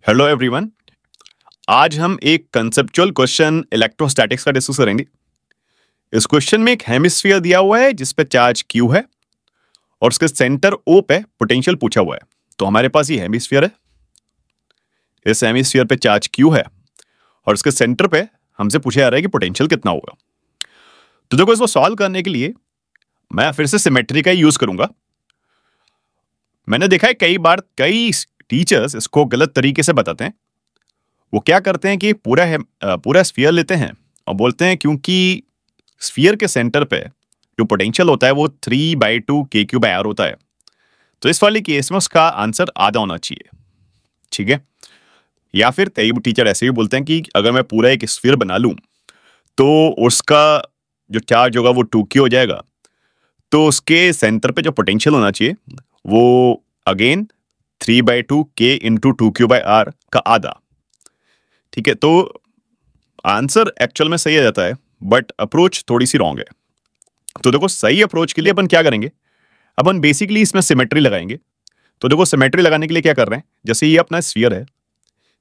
Hello everyone. आज हम एक कंसेप्चुअल क्वेश्चन इलेक्ट्रोस्टैटिक्स का डिस्कस करेंगे। इस क्वेश्चन में एक हेमिस्फीयर दिया हुआ है जिस पे चार्ज क्यू है और उसके सेंटर ओ पे पोटेंशियल पूछा हुआ है। तो हमारे पास ये हेमिस्फीयर है, इस हेमिस्फीयर पे चार्ज क्यू है और उसके सेंटर पे हमसे पूछा जा रहा है कि पोटेंशियल कितना होगा। तो देखो, इसको सॉल्व करने के लिए मैं फिर से सिमेट्री का ही यूज करूंगा। मैंने देखा है कई बार कई टीचर्स इसको गलत तरीके से बताते हैं। वो क्या करते हैं कि पूरा स्फीयर लेते हैं और बोलते हैं क्योंकि स्फीयर के सेंटर पे जो पोटेंशियल होता है वो 3/2 KQ/R होता है, तो इस वाले केस में उसका आंसर आधा होना चाहिए। ठीक है। या फिर कई टीचर ऐसे भी बोलते हैं कि अगर मैं पूरा एक स्फीयर बना लूं तो उसका जो चार्ज होगा वो 2Q हो जाएगा, तो उसके सेंटर पे जो पोटेंशियल होना चाहिए वो अगेन 3/2 K इंटू 2Q/R का आधा। ठीक है। तो आंसर एक्चुअल में सही आ जाता है बट अप्रोच थोड़ी सी रॉन्ग है। तो देखो, सही अप्रोच के लिए अपन क्या करेंगे, अपन बेसिकली इसमें सिमेट्री लगाएंगे। तो देखो, सिमेट्री लगाने के लिए क्या कर रहे हैं, जैसे ये अपना स्फीयर है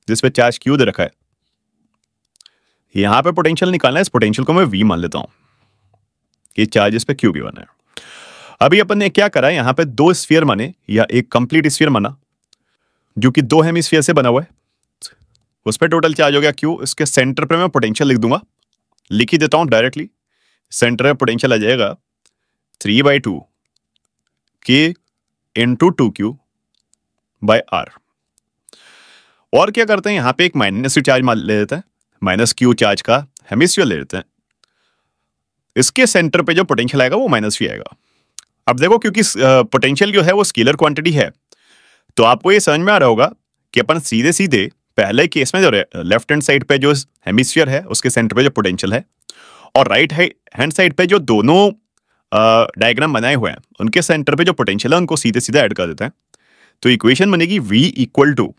जिस पे चार्ज क्यू दे रखा है, यहां पे पोटेंशियल निकालना है। इस पोटेंशियल को मैं वी मान लेता हूं कि चार्ज इस पे क्यू भी बना है। अभी अपन ने क्या करा है, यहां पे दो स्फीयर माने या एक कंप्लीट स्फीयर माना जो कि दो हेमिस्फीयर से बना हुआ है। उस पर टोटल चार्ज हो गया क्यू। इसके सेंटर पे मैं पोटेंशियल लिख दूंगा, लिख ही देता हूं डायरेक्टली। सेंटर में पोटेंशियल आ जाएगा 3/2 K इंटू 2Q/R। और क्या करते हैं, यहां पे एक माइनस चार्ज मान ले लेते हैं, माइनस क्यू चार्ज का हेमिस्फीयर ले लेते हैं। इसके सेंटर पे जो पोटेंशियल आएगा वो माइनस वी आएगा। अब देखो, क्योंकि पोटेंशियल जो है वो स्केलर क्वांटिटी है, तो आपको ये समझ में आ रहा होगा कि अपन सीधे सीधे पहले केस में जो लेफ्ट हैंड साइड पे जो हेमिस्फीयर है उसके सेंटर पे जो पोटेंशियल है और राइट हैंड साइड पे जो दोनों डायग्राम बनाए हुए हैं उनके सेंटर पे जो पोटेंशियल है उनको सीधे सीधे ऐड कर देते हैं। तो इक्वेशन बनेगी V equal to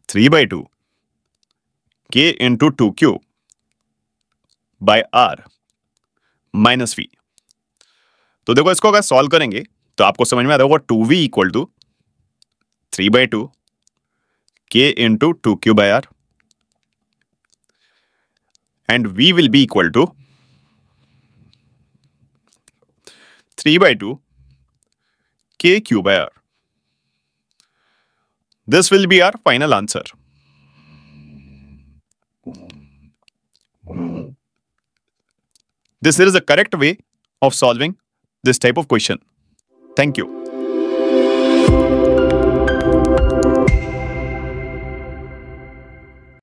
3/2 K into 2Q/R minus V। तो देखो, इसको अगर सॉल्व करेंगे तो आपको समझ में आ रहा होगा 2V equal to 3/2 K into 2Q/R and V will be equal to 3/2 KQ/R. This will be our final answer. This is the correct way of solving this type of question. Thank you.